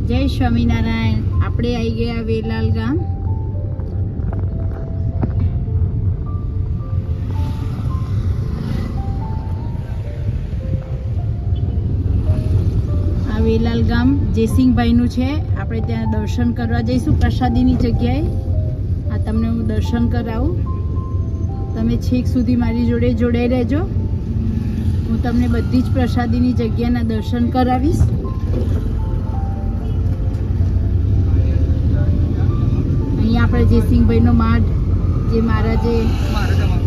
જય સ્વામિનારાયણ. આપણે આવી ગયા વેલાલ ગામ. આ વેલાલ ગામ જયસિંહભાઈનું છે. આપણે ત્યાં દર્શન કરવા જઈશું પ્રસાદીની જગ્યાએ. આ તમને હું દર્શન કરાવું. તમે છેક સુધી મારી જોડે જોડાઈ રહેજો. હું તમને બધી જ પ્રસાદીની જગ્યાના દર્શન કરાવીશ. અહીંયા આપણે જયસિંહભાઈનો માડ, જે મહારાજે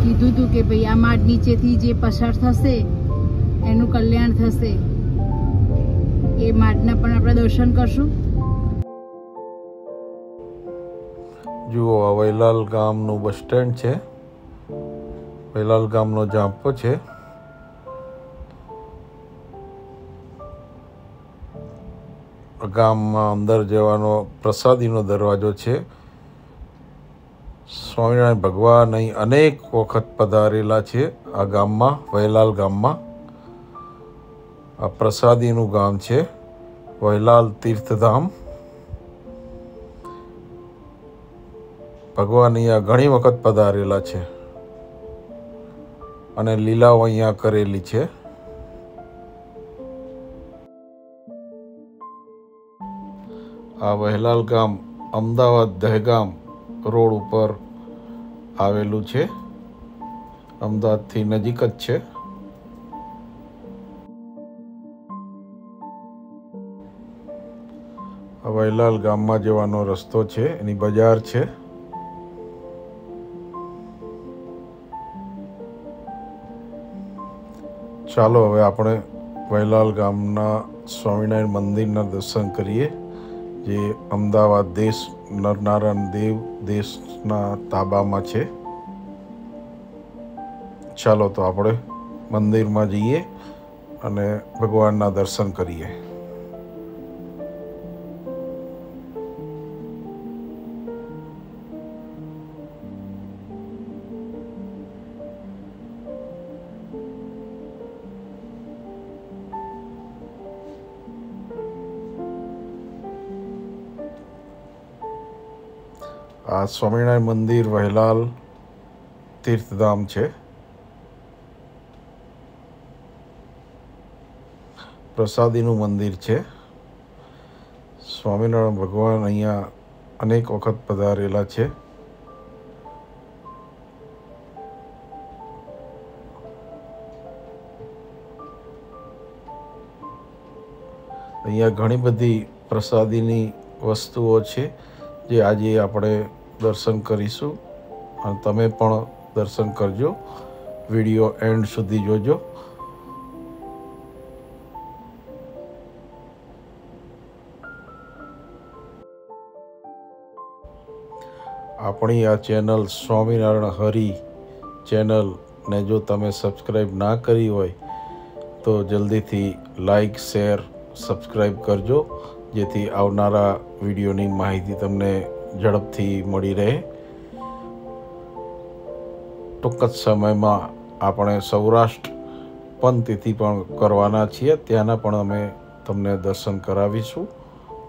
કીધું હતું કે ભાઈ આ માડ નીચેથી જે પસાર થશે એનું કલ્યાણ થશે, એ માડના પણ આપણે દર્શન કરશું. જુઓ, આ વૈલાલ ગામનું બસ સ્ટેન્ડ છે. વૈલાલ ગામનો જાંપો છે. ગામમાં અંદર જવાનો પ્રસાદીનો દરવાજો છે. સ્વામિનારાયણ ભગવાન અહીં અનેક વખત પધારેલા છે. આ ગામમાં, વૈલાલ ગામમાં. આ પ્રસાદીનું ગામ છે, વૈલાલ તીર્થધામ. ભગવાન અહીંયા ઘણી વખત પધારેલા છે અને લીલાઓ અહીંયા કરેલી છે. આ વૈલાલ ગામ અમદાવાદ દહેગામ રોડ ઉપર આવેલું છે. અમદાવાદથી નજીક જ છે. આ વૈલાલ ગામમાં જવાનો રસ્તો છે, એની બજાર છે. ચાલો હવે આપણે વૈલાલ ગામના સ્વામિનારાયણ મંદિરના દર્શન કરીએ, જે અમદાવાદ દેશ નરનારાયણ દેવ દેશના તાબામાં છે. ચાલો તો આપણે મંદિરમાં જઈએ અને ભગવાનના દર્શન કરીએ. આ સ્વામિનારાયણ મંદિર વૈલાલ તીર્થધામ છે. પ્રસાદીનું મંદિર છે. સ્વામિનારાયણ ભગવાન અહીંયા અનેક વખત પધારેલા છે. અહીંયા ઘણી બધી પ્રસાદીની વસ્તુઓ છે, જે આજે આપણે દર્શન કરીશું. અને તમે પણ દર્શન કરજો. વિડીયો એન્ડ સુધી જોજો. આપણી આ ચેનલ સ્વામિનારાયણ હરિ ચેનલને જો તમે સબસ્ક્રાઈબ ના કરી હોય તો જલ્દીથી લાઈક, શેર, સબસ્ક્રાઈબ કરજો, જેથી આવનારા વિડીયોની માહિતી તમને ઝડપથી મળી રહે. ટૂંક જ સમયમાં આપણે સૌરાષ્ટ્ર પંથથી પણ કરવાના છીએ. ત્યાંના પણ અમે તમને દર્શન કરાવીશું.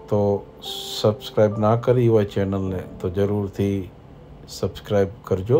તો સબસ્ક્રાઈબ ના કરી હોય ચેનલને તો જરૂરથી સબસ્ક્રાઈબ કરજો.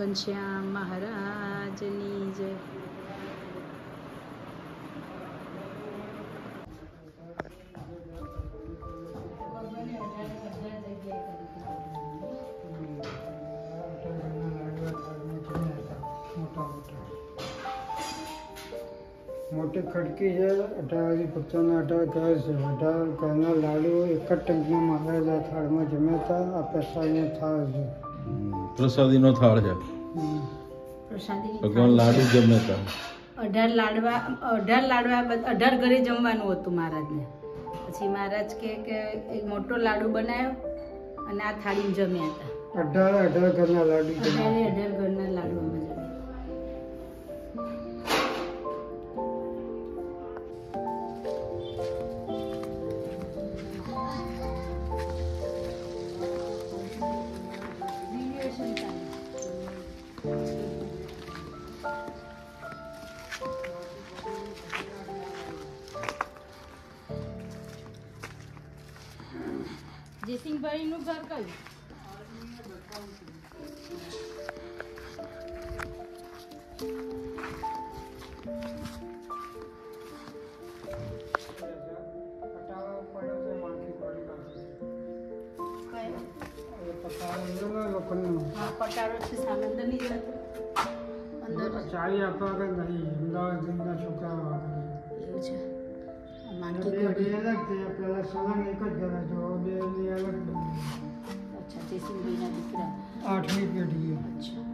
ઘનશ્યામ મહારાજની જય. મોટી ખડકી છે 18 ભક્તોના 18 ઘર છે 18 ઘરના લાડુ એક જ ટંકમાં મહારાજા થાળમાં જમ્યા હતા. આ પ્રસાદનો થાળ છે. પ્રસાદીનો થાળ છે. ભગવાન લાડુ જમે હતા. 18 લાડવા ઘરે જમવાનું હતું મહારાજને. પછી મહારાજ કે એક મોટો લાડુ બનાવ્યો અને આ થાળીમાં જમ્યા હતા. 18 ઘરના લાડુ 18 ઘરના લાડવામાં જમ્યા. જયસિંહભાઈ નું ઘર કયું? પટારો છે સામંદર ની અંદર ચાલી આપવા કે નહીં અમદાવાદ જિલ્લા છોકરાઓ એવું છે. પેલા સલામ એક જ ઘરે જો બે અલગ. અચ્છા, જયસિંહભાઈના દીકરા 8મી પેઢી. અચ્છા,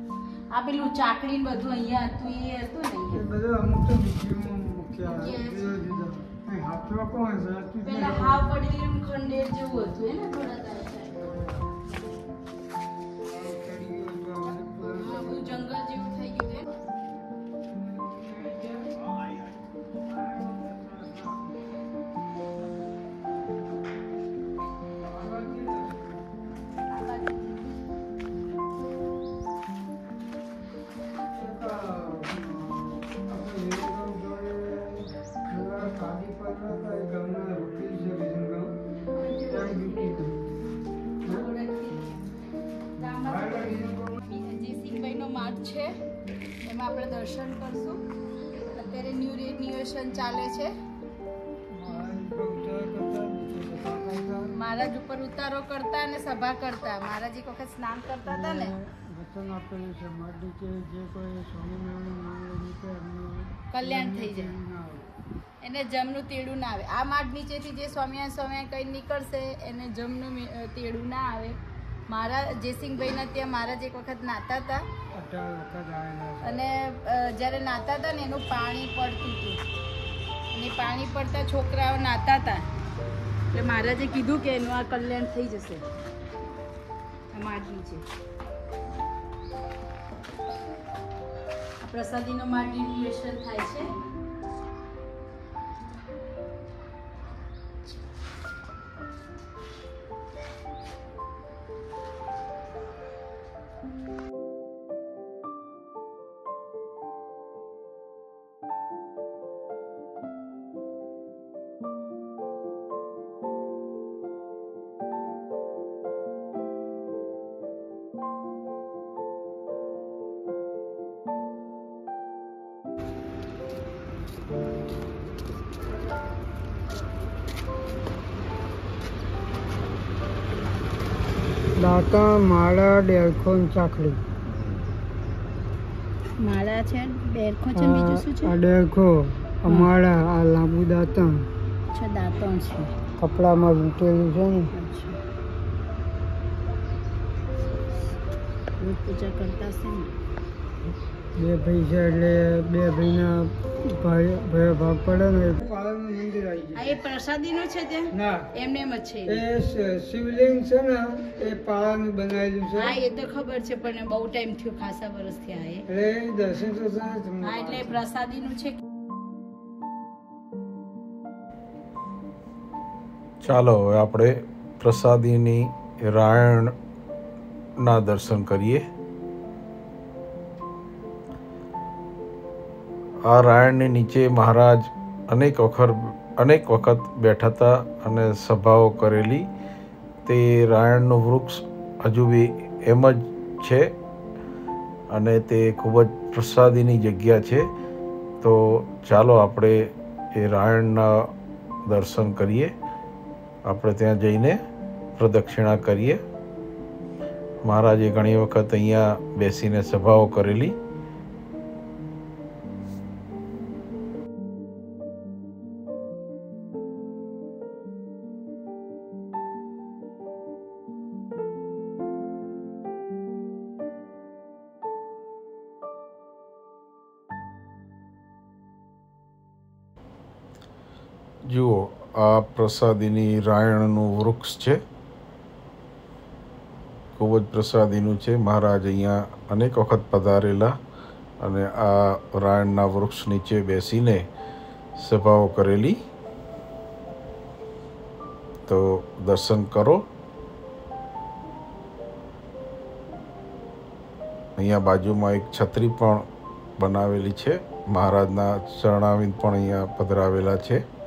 આ પેલું ચાકડી બધું અહીંયા હતું એ હતું ને એ બધું અમુક તો બીજીમાં મૂક્યા જુદા જુદા. હાથમાં કોણ છે? પેલા હાવ પડેલું ખંડેર જેવું હતું એને થોડા બધું જંગલ જેવું થઈ ગયું છે. છે એમાં આપણે દર્શન કરશું. અત્યારે ન્યૂ રિન્યુએશન ચાલે છે. મહારાજ ઉપર ઉતારો કરતા અને સભા કરતા. મહારાજ એક વખત સ્નાન કરતા હતા ને વચન આપેલું છે માટી કે જે કોઈ સ્વામિનારાયણ કલ્યાણ થઈ જાય એને જમનું તેડું ના આવે. આ માર્ગ નીચેથી જે સ્વામિનારાયણ કઈ નીકળશે એને જમનું તેડું ના આવે. મારા જયસિંહભાઈના ત્યાં મહારાજ એક વખત નાતા હતા અને જ્યારે નાતા હતા ને એનું પાણી પડતું હતું અને પાણી પડતા છોકરાઓ નાતા હતા એટલે મહારાજે કીધું કે એનું આ કલ્યાણ થઈ જશે. આ માર્ગ નીચે આ પ્રસાદીનો માર્ગ રિન્યુએશન થાય છે. દાંતા માળા ડેરખો ચાકડી. માળા છે, ડેરખો છે, બીજું શું છે? આ ડેરખો, અમાળા, આ લાંબુ દાંતણ. અચ્છા, દાંતણ છે. કપડામાં વીંટેલું છે ને. અચ્છા, પૂજા કરતા છે ને. બે ભાઈ છે એટલે બે ભાઈના ભાગ પડે ને પાલનનું મંદિર આવી જાય. આ એ પ્રસાદીનું છે ત્યાં? ના, એમને એમ જ છે. એ શિવલિંગ છે ને એ પાળાનું બનાવેલું છે. હા, એ તો ખબર છે પણ બહુ ટાઈમ થયો, ખાસા વર્ષ થયા. એટલે દર્શન તો હા, એટલે પ્રસાદીનું છે. ચાલો હવે આપણે પ્રસાદીની રાયણના દર્શન કરીએ. આ રાયણની નીચે મહારાજ અનેક વખત બેઠા હતા અને સભાઓ કરેલી. તે રાયણનું વૃક્ષ હજુ બી એમ જ છે અને તે ખૂબ જ પ્રસાદીની જગ્યા છે. તો ચાલો આપણે એ રાયણના દર્શન કરીએ. આપણે ત્યાં જઈને પ્રદક્ષિણા કરીએ. મહારાજે ઘણી વખત અહીંયા બેસીને સભાઓ કરેલી. જુઓ, આ પ્રસાદીની રાયણનું વૃક્ષ છે. ખૂબ જ પ્રસાદીનું છે. મહારાજ અહીંયા અનેક વખત પધારેલા અને આ રાયણના વૃક્ષ નીચે બેસીને સભાઓ કરેલી. તો દર્શન કરો. અહીંયા બાજુમાં એક છત્રી પણ બનાવેલી છે. મહારાજના ચરણારવિંદ પણ અહીંયા પધરાવેલા છે.